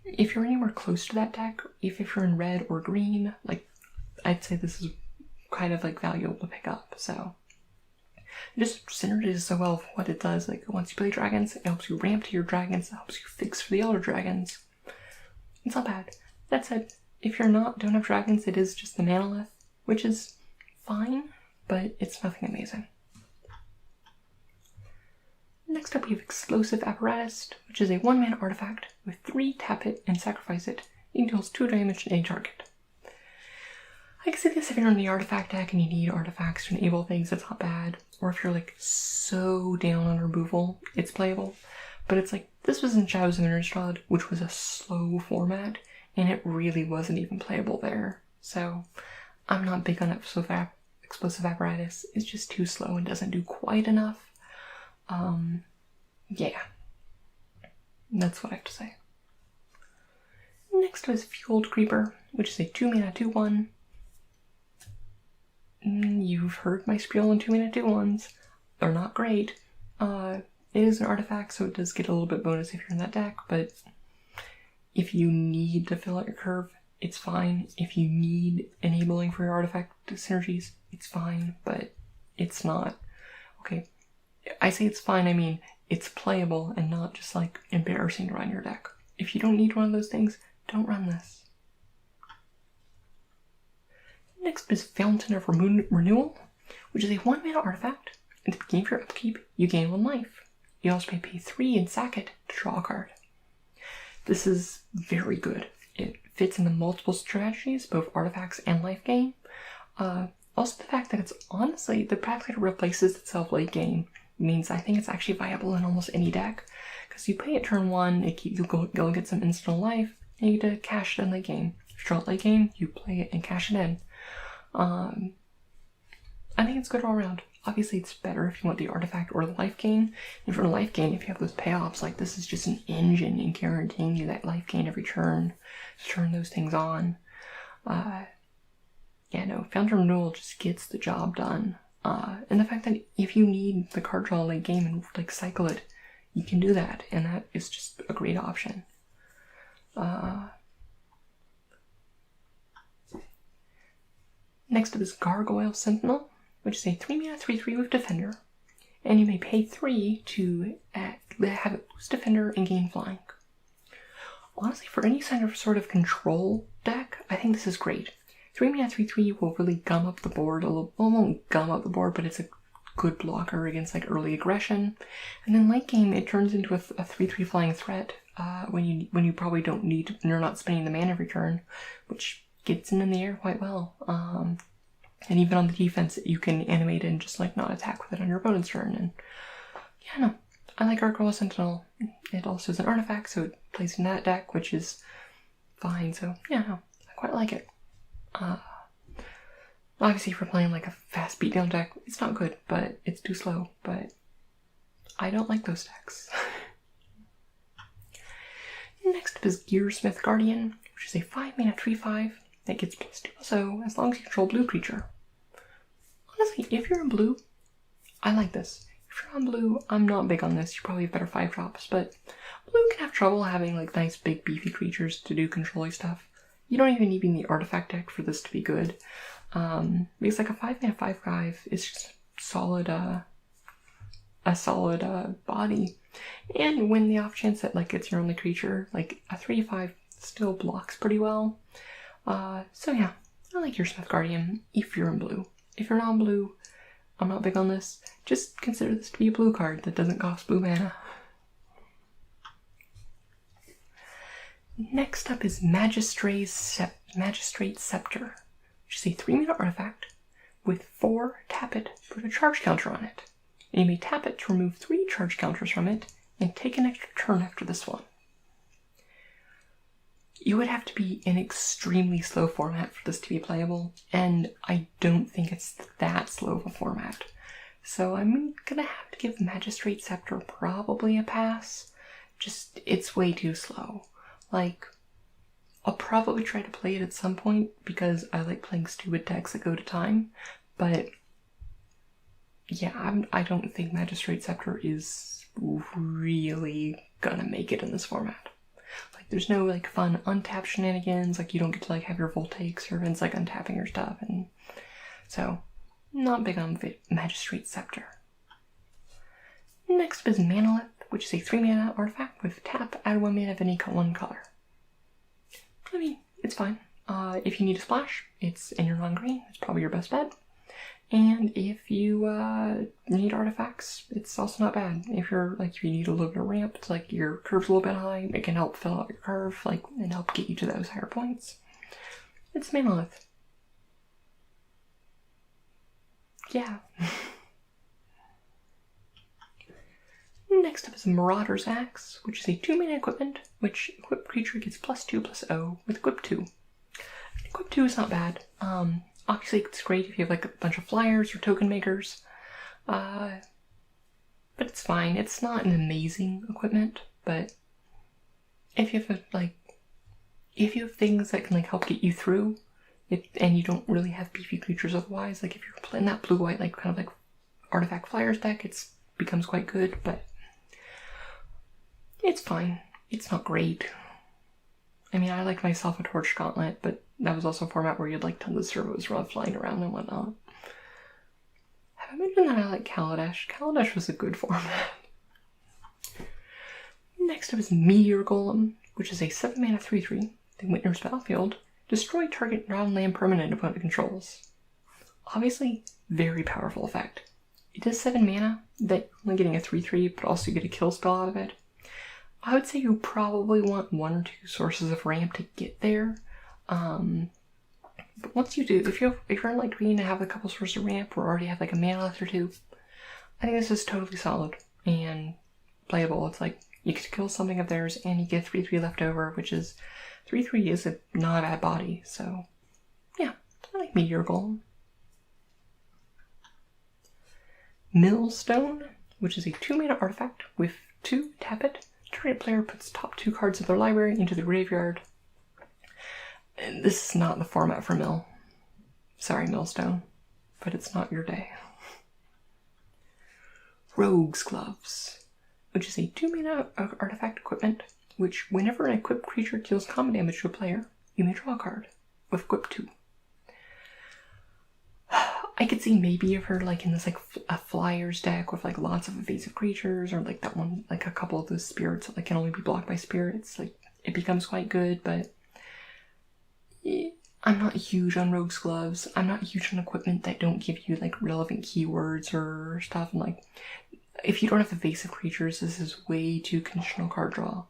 if you're anywhere close to that deck, if you're in red or green, like, I'd say this is kind of, like, valuable to pick up, so. It just synergizes so well with what it does. Like, once you play dragons, it helps you ramp to your dragons, it helps you fix for the elder dragons. It's not bad. That said, if you're don't have dragons, it is just the manalith, which is fine, but it's nothing amazing. Next up we have Explosive Apparatus, which is a 1-mana artifact with 3 tap it and sacrifice it. It deals 2 damage to any target. I can see this if you're in the artifact deck and you need artifacts to enable things, it's not bad. Or if you're like so down on removal, it's playable. But it's like, this was in Shadows of Innistrad, which was a slow format, and it really wasn't even playable there. So, I'm not big on Explosive Apparatus. It's just too slow and doesn't do quite enough. Yeah. That's what I have to say. Next is Fueled Creeper, which is a 2-mana 2/1. You've heard my spiel on 2-mana 2/1s. They're not great. It is an artifact, so it does get a little bit bonus if you're in that deck, but if you need to fill out your curve, it's fine. If you need enabling for your artifact synergies, it's fine, but it's not. Okay, I say it's fine, I mean it's playable and not just like embarrassing to run your deck. If you don't need one of those things, don't run this. Next is Fountain of Renewal, which is a 1-mana artifact. At the beginning of your upkeep, you gain 1 life. You also may pay 3 and sack it to draw a card. This is very good. It fits into multiple strategies, both artifacts and life gain. Also the fact that it's honestly, the fact that it replaces itself late game means I think it's actually viable in almost any deck. Because you play it turn 1, you'll get some instant life, and you get to cash it in late game. If you draw it late game, you play it and cash it in. I think it's good all around. Obviously, it's better if you want the artifact or the life gain. And for the life gain, if you have those payoffs, like this is just an engine in guaranteeing you that life gain every turn to turn those things on. Yeah, no, Foundry Renewal just gets the job done. And the fact that if you need the card draw late game and like cycle it, you can do that, and that is just a great option. Next up is Gargoyle Sentinel, which is a 3-mana 3/3 with Defender, and you may pay 3 to have it boost Defender and gain flying. Honestly, for any sort of control deck, I think this is great. 3-mana 3/3 will really gum up the board a little. Well, it won't gum up the board, but it's a good blocker against like early aggression. And then late game, it turns into a 3/3 flying threat when you probably don't need to, you're not spending the mana every turn, which gets in the air quite well. And even on the defense, you can animate and just like not attack with it on your opponent's turn. And yeah, no, I like Gargoyle Sentinel. It also is an artifact, so it plays in that deck, which is fine. So yeah, no, I quite like it. Obviously, if we're playing like a fast beatdown deck, it's not good, but it's too slow. But I don't like those decks. Next up is Gearsmith Guardian, which is a 5-mana 3/5 that gets +2/+0 as long as you control blue creature. Honestly, if you're in blue, I like this. If you're on blue, I'm not big on this. You probably have better 5-drops, but blue can have trouble having like nice big beefy creatures to do controlling stuff. You don't even need in the artifact deck for this to be good. Because like a 5-mana 5/5 is just solid, a solid body. And when the off chance that like it's your only creature, like a 3/5 still blocks pretty well. So yeah, I like Gearsmith Guardian if you're in blue. If you're not in blue, I'm not big on this. Just consider this to be a blue card that doesn't cost blue mana. Next up is Magistrate's Scepter, which is a 3-mana artifact with 4 tap it, put a charge counter on it. And you may tap it to remove 3 charge counters from it and take an extra turn after this one. You would have to be in extremely slow format for this to be playable, and I don't think it's that slow of a format. So I'm gonna have to give Magistrate's Scepter probably a pass. Just, it's way too slow. Like, I'll probably try to play it at some point because I like playing stupid decks that go to time, but yeah, I don't think Magistrate's Scepter is really gonna make it in this format. Like, there's no, like, fun untap shenanigans, like, you don't get to, like, have your Voltaic servants, like, untapping your stuff, and so, not big on Magistrate's Scepter. Next is Manolith, which is a 3-mana artifact with tap, add 1 mana of any 1 color. I mean, it's fine. If you need a splash, it's in your non-green, it's probably your best bet. And if you need artifacts, it's also not bad. If you need a little bit of ramp, it's like your curve's a little bit high, it can help fill out your curve, like, and help get you to those higher points. It's Manolith. Yeah. Next up is Marauder's Axe, which is a 2-mana equipment, which equipped creature gets +2/+0 with equip 2. Equip 2 is not bad. Obviously it's great if you have like a bunch of flyers or token makers, but it's fine. It's not an amazing equipment, but if you have things that can like help get you through, and you don't really have beefy creatures otherwise, like if you're playing that blue-white like kind of like artifact flyers deck, it becomes quite good, but it's fine. It's not great. I mean, I like myself a Torch Gauntlet, but that was also a format where you had like tons of servos flying around and whatnot. Have I mentioned that I like Kaladesh? Kaladesh was a good format. Next up is Meteor Golem, which is a 7-mana 3/3. They witness battlefield. Destroy target non-land permanent opponent controls. Obviously, very powerful effect. It is 7 mana, that you're only getting a 3/3, but also you get a kill spell out of it. I would say you probably want 1 or 2 sources of ramp to get there. But once you do, if you're in like green and have a couple sources of ramp or already have like a Manolith or 2, I think this is totally solid and playable. It's like you could kill something of theirs and you get 3/3 left over, which is 3/3 is not a bad body. So yeah, I like Meteor Golem. Millstone, which is a 2-mana artifact with 2 tap it. Target player puts top 2 cards of their library into the graveyard. And this is not the format for Mill. Sorry, Millstone, but it's not your day. Rogue's Gloves, which is a 2-mana artifact equipment, which whenever an equipped creature deals common damage to a player, you may draw a card with equip 2. I could see maybe if her like in this like a flyers deck with like lots of evasive creatures, or like that one, like a couple of those spirits that like can only be blocked by spirits, like it becomes quite good, but I'm not huge on Rogue's Gloves. I'm not huge on equipment that don't give you like relevant keywords or stuff, and like if you don't have evasive creatures, this is way too conditional card draw.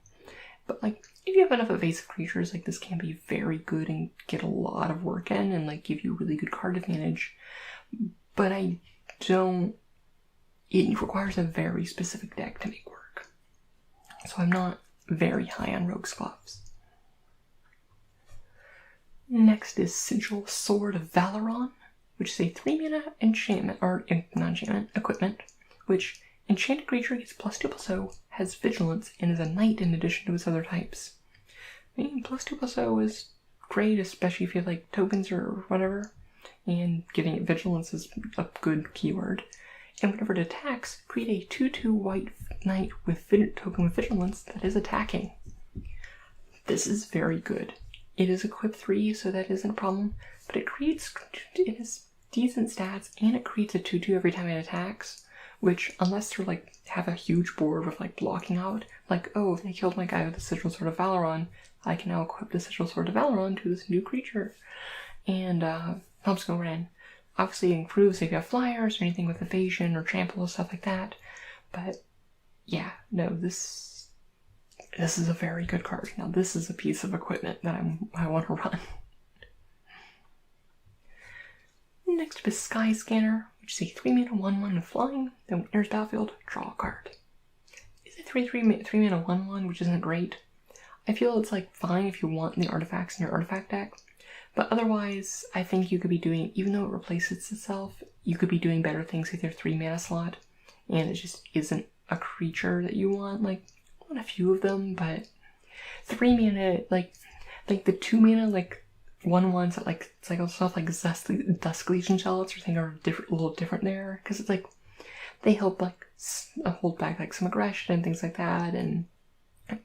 But like if you have enough evasive creatures, like this can be very good and get a lot of work in and like give you really good card advantage. But it requires a very specific deck to make work. So I'm not very high on Rogue's Gloves. Next is Sigil Sword of Valoron, which is a 3-mana enchantment, or non-enchantment, equipment, which enchanted creature gets +2/+0, has vigilance, and is a knight in addition to its other types. I mean, +2/+0 is great, especially if you have like tokens or whatever, and giving it vigilance is a good keyword. And whenever it attacks, create a 2/2 white knight with token with vigilance that is attacking. This is very good. It is equip 3, so that isn't a problem, but it has decent stats, and it creates a 2/2 every time it attacks, which, unless they're like, have a huge board with like blocking out, like, oh, if they killed my guy with the Sigil Sword of Valoron, I can now equip the Sigil Sword of Valoron to this new creature, and thumbscroll ran. obviously it improves if you have flyers or anything with evasion or trample or stuff like that. But yeah, no, this is a very good card. Now this is a piece of equipment that I want to run. Next up is Sky Scanner, which is a 3-mana 1/1 with flying. Then when it enters battlefield, draw a card. It's a 3-mana 1/1, which isn't great. I feel it's like fine if you want the artifacts in your artifact deck, but otherwise, I think you could be doing, even though it replaces itself, you could be doing better things with your 3-mana slot, and it just isn't a creature that you want. Like, I want a few of them, but 3-mana, like the 2-mana, like 1/1s that like cycle stuff like Dusk Legion Zealots, I think are a little different there, because it's like they help like hold back like some aggression and things like that,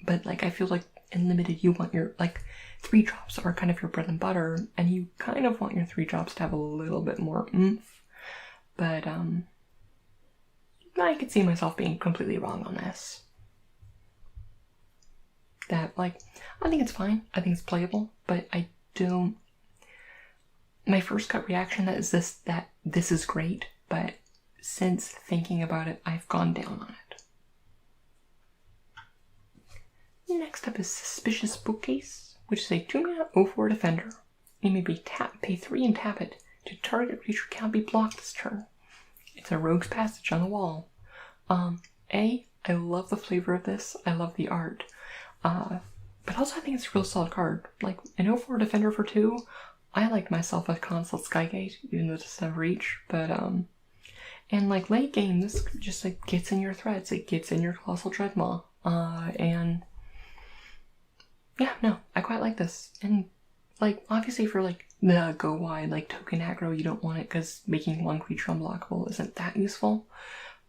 but like I feel like in limited you want your like 3-drops are kind of your bread and butter, and you kind of want your 3-drops to have a little bit more oomph. But I could see myself being completely wrong on this. That like I think it's fine. I think it's playable, but I don't. My first gut reaction is that this is great, but since thinking about it, I've gone down on it. Next up is Suspicious Bookcase, which is a 2-mana 0/4 defender. You may pay 3 and tap it to target creature cannot be blocked this turn. It's a Rogue's Passage on the wall. I love the flavor of this. I love the art. But also I think it's a real solid card. Like, an 0/4 defender for 2, I like myself a Consult Skygate, even though it doesn't have reach, but, and like late game, this just like gets in your threads, it gets in your Colossal Dreadmaw, and yeah, no, I quite like this. And like, obviously for like the go wide, like token aggro, you don't want it because making one creature unblockable isn't that useful,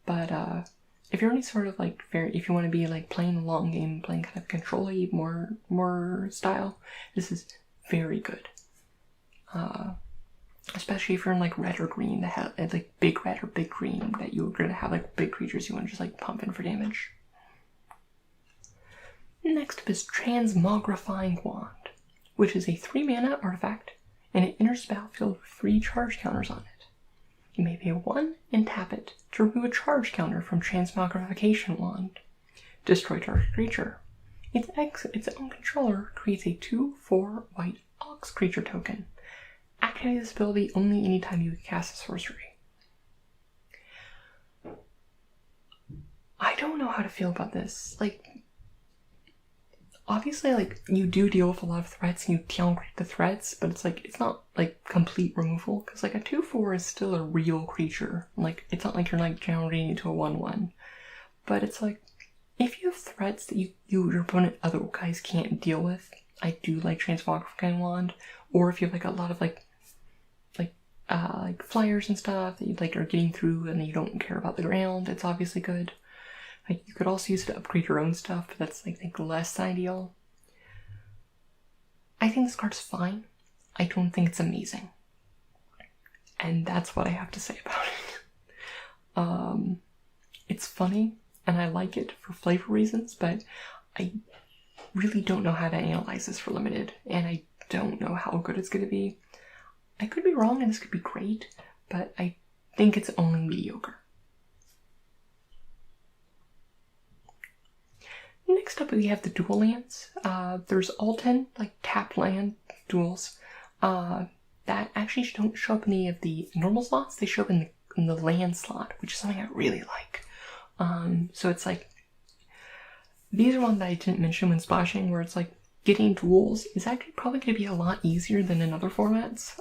but if you're any sort of like if you want to be like playing the long game, playing kind of control-y, more style, this is very good. Especially if you're in like red or green that have like big red or big green that you're gonna have like big creatures you want to just like pump in for damage. Next up is Transmogrifying Wand, which is a 3-mana artifact, and it enters the battlefield with 3 charge counters on it. You may pay 1 and tap it to remove a charge counter from Transmogrification Wand. Destroy target creature. Its own controller creates a 2/4 white Ox creature token. Activate this ability only anytime you cast a sorcery. I don't know how to feel about this. Like, obviously, like, you do deal with a lot of threats and you downgrade the threats, but it's like, it's not like complete removal, because like a 2/4 is still a real creature. Like, it's not like you're like downgrading it to a 1/1. But it's like, if you have threats that your opponent otherwise can't deal with, I do like Transmogrifying Wand. Or if you have like a lot of like flyers and stuff that you like are getting through and you don't care about the ground, it's obviously good. Like, you could also use it to upgrade your own stuff, but that's like, I think less ideal. I think this card's fine. I don't think it's amazing. And that's what I have to say about it. It's funny, and I like it for flavor reasons, but I really don't know how to analyze this for limited, and I don't know how good it's going to be. I could be wrong and this could be great, but I think it's only mediocre. Next up we have the dual lands. There's all 10 like tapped land duels that actually don't show up in any of the normal slots. They show up in the land slot, which is something I really like. So it's like, these are ones that I didn't mention when splashing, where it's like, getting duels is actually probably going to be a lot easier than in other formats.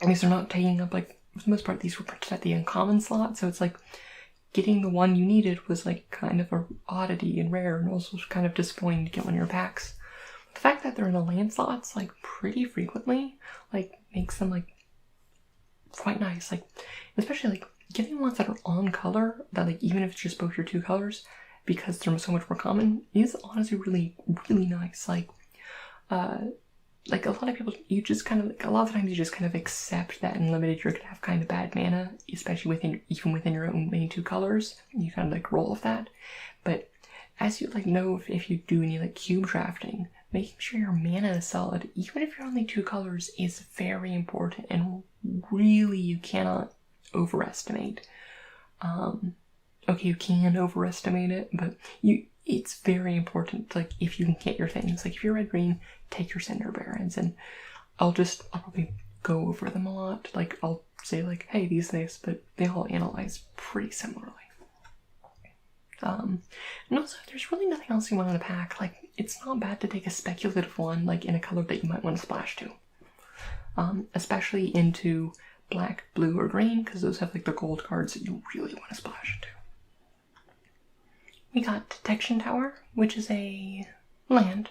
Because they're not taking up, like, for the most part, these were printed at the uncommon slot, so it's like, getting the one you needed was like kind of a oddity and rare, and also kind of disappointing to get one of your packs. The fact that they're in the land slots like pretty frequently, like, makes them like quite nice. Like, especially like getting ones that are on color, that like, even if it's just both your 2 colors, because they're so much more common, is honestly really, really nice. Like a lot of people, you just kind of, like, a lot of times you just kind of accept that in limited you're gonna have kind of bad mana, especially even within your own main 2 colors. You kind of like roll with that. But as you like know, if you do any like cube drafting, making sure your mana is solid, even if you're only 2 colors, is very important, and really you cannot overestimate. Okay, you can overestimate it, but it's very important, like, if you can get your things. Like, if you're red-green, take your Cinder Barons, and I'll probably go over them a lot. Like, I'll say, like, hey, this, but they all analyze pretty similarly. And also, there's really nothing else you want in the pack. Like, it's not bad to take a speculative one, like, in a color that you might want to splash to. Especially into black, blue, or green, because those have, like, the gold cards that you really want to splash into. We got Detection Tower, which is a land,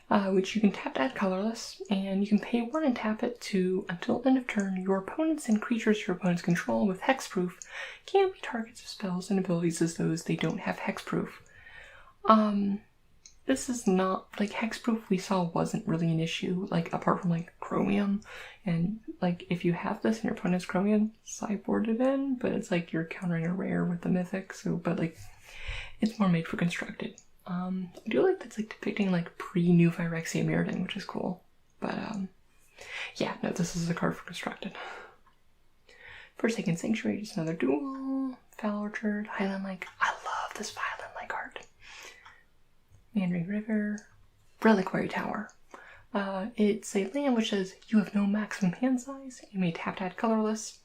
which you can tap to add colorless, and you can pay 1 and tap it to, until end of turn, your opponents and creatures your opponents control with hexproof can be targets of spells and abilities as those they don't have hexproof. This is not, like, hexproof we saw wasn't really an issue, like, apart from, like, Chromium, and, like, if you have this and your opponent's Chromium, sideboard it in, but it's like you're countering a rare with the mythic, so, but, like, it's more made for constructed. I do like that's, like, depicting, like, pre-New Phyrexia Mirrodin, which is cool. But, yeah, no, this is a card for constructed. Forsaken Sanctuary, just another duel. Foul Orchard, Highland Lake. I love this Highland Lake card. Meandering River. Reliquary Tower. It's a land which says you have no maximum hand size. You may tap to add colorless.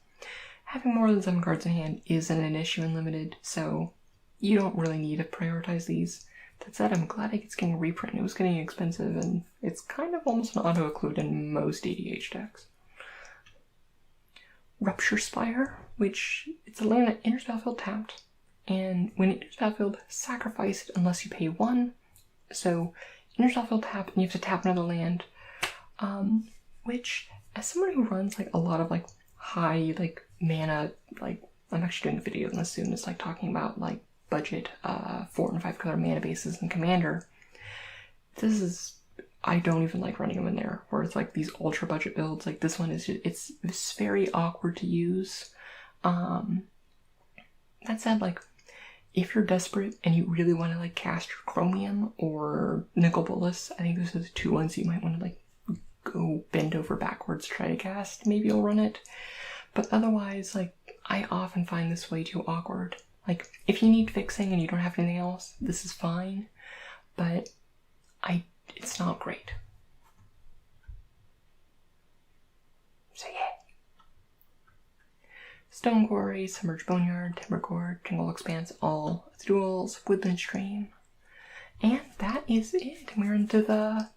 Having more than 7 cards in hand isn't an issue in limited, so you don't really need to prioritize these. That said, I'm glad it's getting a reprint. It was getting expensive, and it's kind of almost an auto-occlude in most EDH decks. Rupture Spire, which it's a land that enters battlefield tapped, and when it enters battlefield, sacrifice it unless you pay 1. So, enters battlefield tapped, and you have to tap another land. Which, as someone who runs, like, a lot of, like, high, like, mana, like, I'm actually doing a video on this soon. It's, like, talking about, like, budget 4 and 5 color mana bases in Commander. This is, I don't even like running them in there, where it's like these ultra budget builds. Like, this one is just, it's very awkward to use. That said, like, if you're desperate and you really want to, like, cast your Chromium or Nicol Bolas, I think those are the 2 ones you might want to, like, go bend over backwards to try to cast. Maybe you'll run it. But otherwise, like, I often find this way too awkward. Like, if you need fixing and you don't have anything else, this is fine, but it's not great. So yeah. Stone Quarry, Submerged Boneyard, Timber Court, Jungle Expanse, all duels, Woodland Stream. And that is it. We're into the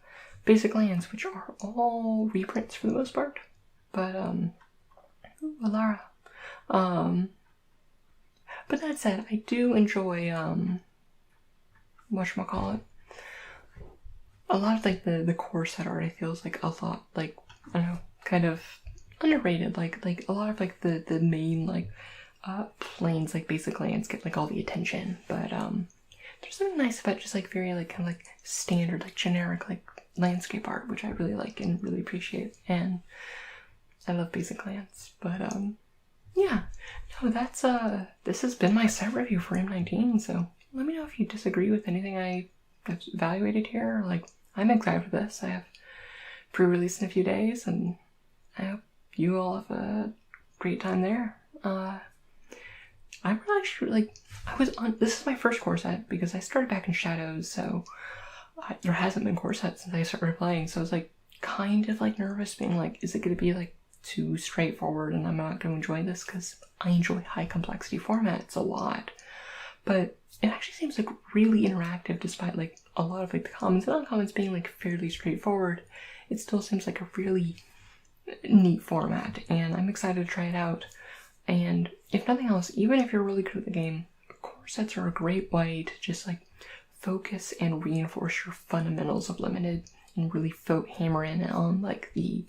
basic lands, which are all reprints for the most part. But, Valara. But that said, I do enjoy, whatchamacallit, a lot of, like, the core set art, I feel, is, like, a lot, like, I don't know, kind of underrated. Like a lot of, like, the main, like, planes, like, basic lands get, like, all the attention. But, there's something nice about just, like, very, like, kind of, like, standard, like, generic, like, landscape art, which I really like and really appreciate. And I love basic lands. But, yeah, no, that's, this has been my set review for M19, so let me know if you disagree with anything I've evaluated here. Like, I'm excited for this. I have pre-release in a few days, and I hope you all have a great time there. I'm really actually, like, this is my first core set, because I started back in Shadows, so there hasn't been core sets since I started playing, so I was, like, kind of, like, nervous, being like, is it going to be, like, too straightforward and I'm not going to enjoy this, because I enjoy high complexity formats a lot. But it actually seems like really interactive, despite, like, a lot of, like, the commons and uncommons being, like, fairly straightforward. It still seems like a really neat format, and I'm excited to try it out. And if nothing else, even if you're really good at the game, core sets are a great way to just, like, focus and reinforce your fundamentals of limited and really hammer in on, like, the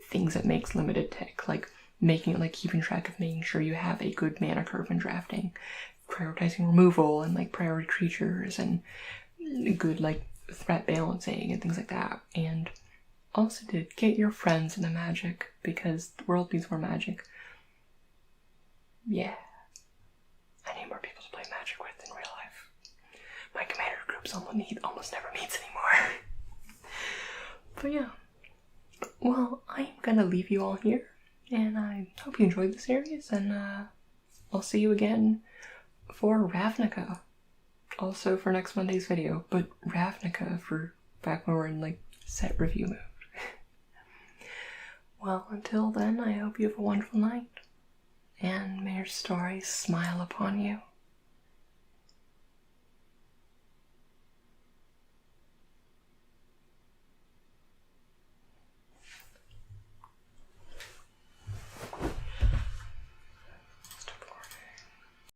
things that makes limited tick, like making it, like, keeping track of making sure you have a good mana curve when drafting, prioritizing removal and, like, priority creatures, and good, like, threat balancing and things like that. And also to get your friends into Magic, because the world needs more Magic. Yeah, I need more people to play Magic with in real life. My Commander group's almost never meets anymore. But yeah. Well, I'm gonna leave you all here, and I hope you enjoyed the series, and I'll see you again for Ravnica. Also for next Monday's video, but Ravnica for back when we're in, like, set review mode. Well, until then, I hope you have a wonderful night, and may your stories smile upon you.